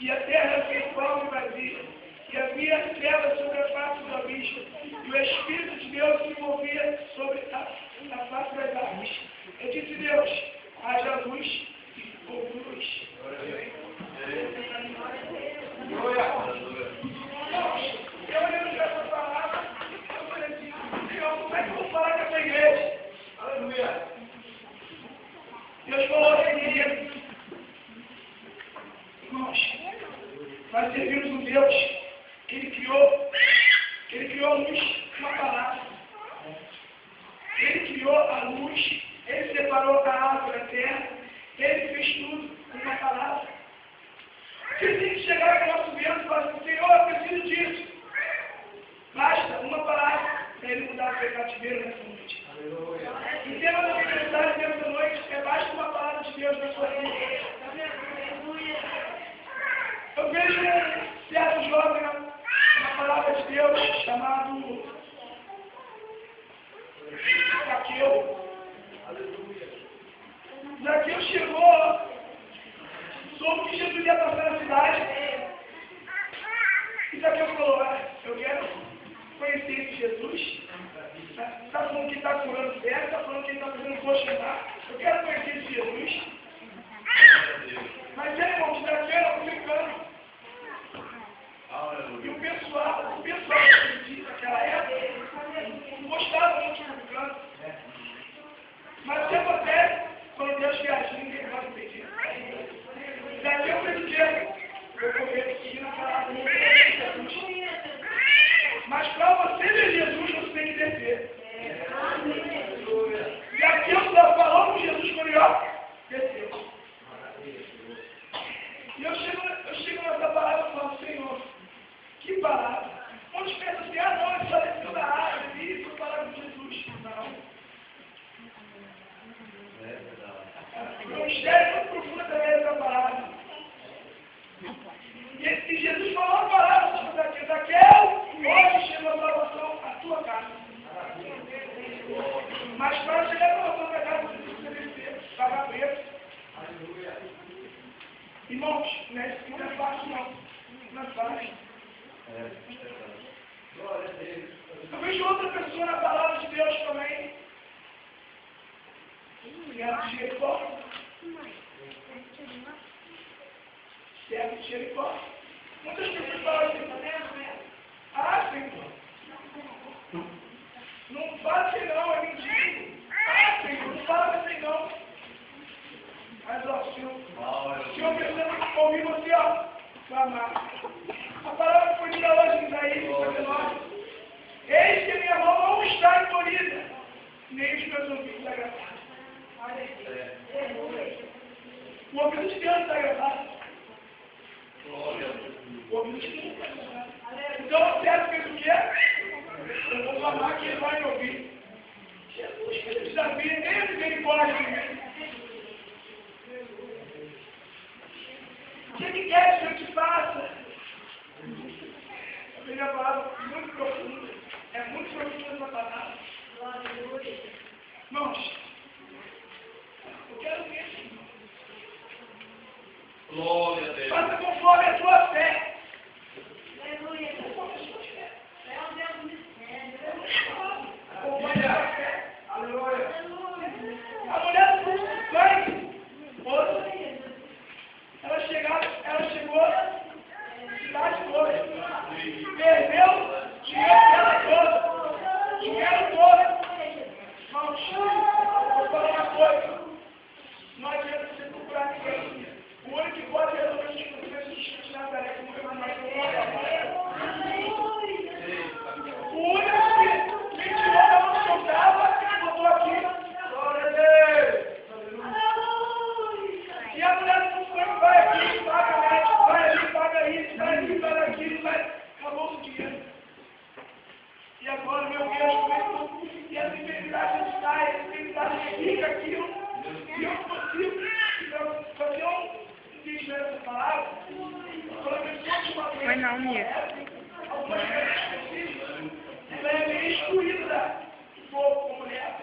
e a terra era feita palma e vazia, e havia trevas sobre a face do abismo, e o Espírito de Deus se movia sobre a face das águas. E disse Deus, haja luz, e houve luz. Eu olhando essa palavra, eu falei assim, Senhor, como é que eu vou falar com essa igreja? Aleluia. Deus falou assim, irmãos, nós servimos um Deus que Ele criou a luz com uma palavra. Ele criou a luz, Ele separou a água da terra, Ele fez tudo com uma palavra. Se tem que chegar no nosso vento e falar assim, Senhor, eu preciso disso. Basta uma palavra para Ele mudar o seu cativeiro nessa noite. Em tema da universidade nessa noite, basta uma palavra de Deus na sua vida. Eu vejo um certo jovem na palavra de Deus chamado Zaqueu. Zaqueu chegou, soube que Jesus ia passar na cidade. E Zaqueu falou, eu quero conhecer esse Jesus. Está falando que está curando cego, está falando que ele está fazendo coxa andar. Eu quero conhecer esse Jesus. Mas irmão, que Zaqueu era africano. E o pessoal daquela época não gostava muito de africano. Mas o que acontece quando Deus quer agir, ninguém pode impedir. Zaqueu fez o quê? Eu vou seguir na palavra de Jesus. Mas para você ver Jesus, você tem que descer. Zaqueu só falou com Jesus quando ele desceu. E eu chego nessa palavra e falo, Senhor, que palavra? Muitos pensam assim, não, ele só desceu da árvore, isso, palavra de Jesus. Não. É um mistério muito profundo também dessa palavra. E Jesus falou a palavra sobre Zaqueu. Zaqueu, hoje chegou a salvação à tua casa. Mas para chegar a salvação da casa, você precisa descer, pagar preço. Irmãos, não é fácil não. Não é fácil. Eu vejo outra pessoa na palavra de Deus também. Servo de Jericó. Servo de Jericó. Muitas pessoas falam assim, Senhor, não fala assim não, é mentira. Senhor, não fala assim não. Mas ó, o Senhor precisa ouvir você, clamar. A palavra que foi dita hoje em Isaías 59. Eis que minha mão não está encolhida, nem os meus ouvidos agravados. O ouvido de Deus está gravado. O ouvido de Deus está gravado. Então o servo fez o quê? Eu vou clamar que ele vai me ouvir. Jesus, que desafio, nem a misericórdia de mim. O que ele quer que eu te faça? A primeira palavra é muito profunda. É muito profunda essa palavra. Irmãos, eu quero ver, Senhor. Glória a Deus. Faça conforme a tua fé. Aleluia. Conforme a sua fé. É um Deus mistério. Conforme a tua fé. Aleluia. A mulher do sangue, moça, ela chegou, cidade toda, perdeu dinheiro dela toda, dinheiro todo. Irmãos, vou falar uma coisa, não adianta você procurar ninguém. O único que pode resolver os problemas de Nazaré, como eu mais o único que tirou da onde eu estava e botou aqui. Glória a Deus. E a mulher do sangue vai aqui, paga médico, vai ali, paga isso, vai ali, paga aquilo, vai. Acabou o dinheiro. E agora meu Deus começou. E a enfermidade sai, a enfermidade fica aquilo. E eu não consigo fazer um vídeo nessa palavra. Quando a pessoa te matou, Foi não, Mir. algumas vezes específicas, ela é meio excluída do povo como mulher.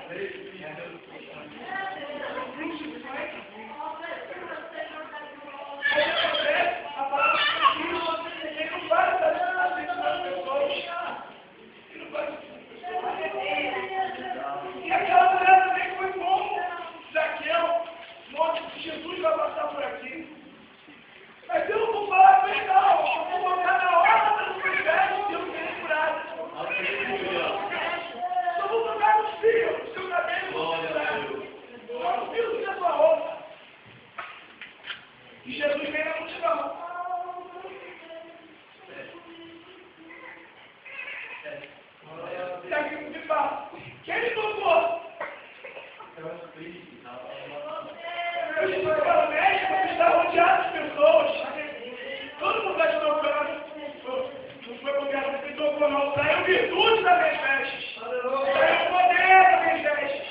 Fluxo de sangue. Aí acontece, a palavra E Jesus vem na multidão. E aqui me fala, quem me tocou? Eu falo, mestre, você está rodeado de pessoas. Todo mundo está te tocando. Não foi porque você me tocou, não. Saiu virtude das minhas vestes. Saiu poder das minhas vestes.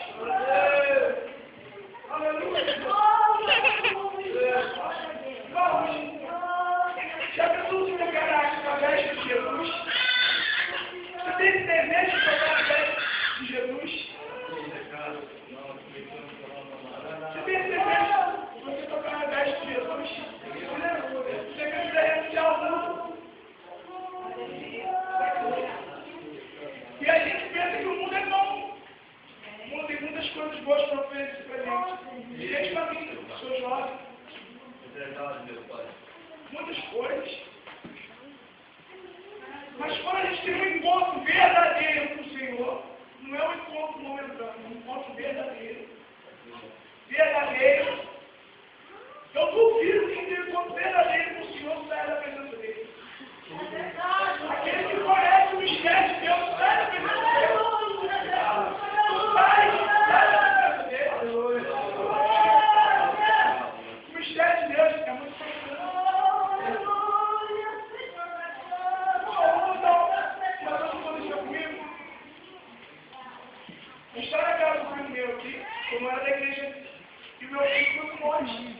Aleluia. Vamos. Já pensou se tocar na veste de Jesus? Você tem esse desejo de tocar na veste de Jesus? Você tem esse desejo de você tocar na veste de Jesus? Você quer renunciar ao mundo? E a gente pensa que o mundo é bom. O mundo tem muitas coisas boas para oferecer para gente. Gente para mim, sou jovem. Muitas coisas. Mas quando a gente tem um encontro verdadeiro com o Senhor, não é um encontro momentâneo, é um encontro verdadeiro. Verdadeiro. Eu duvido que tem um encontro verdadeiro com o Senhor saia da presença dele. Aquele que conhece o mistério de Deus sai da presença dele. Sai da presença dele. O mistério de Deus é muito profundo. A história da casa do filho meu aqui, como era da igreja, e o meu filho foi com nós.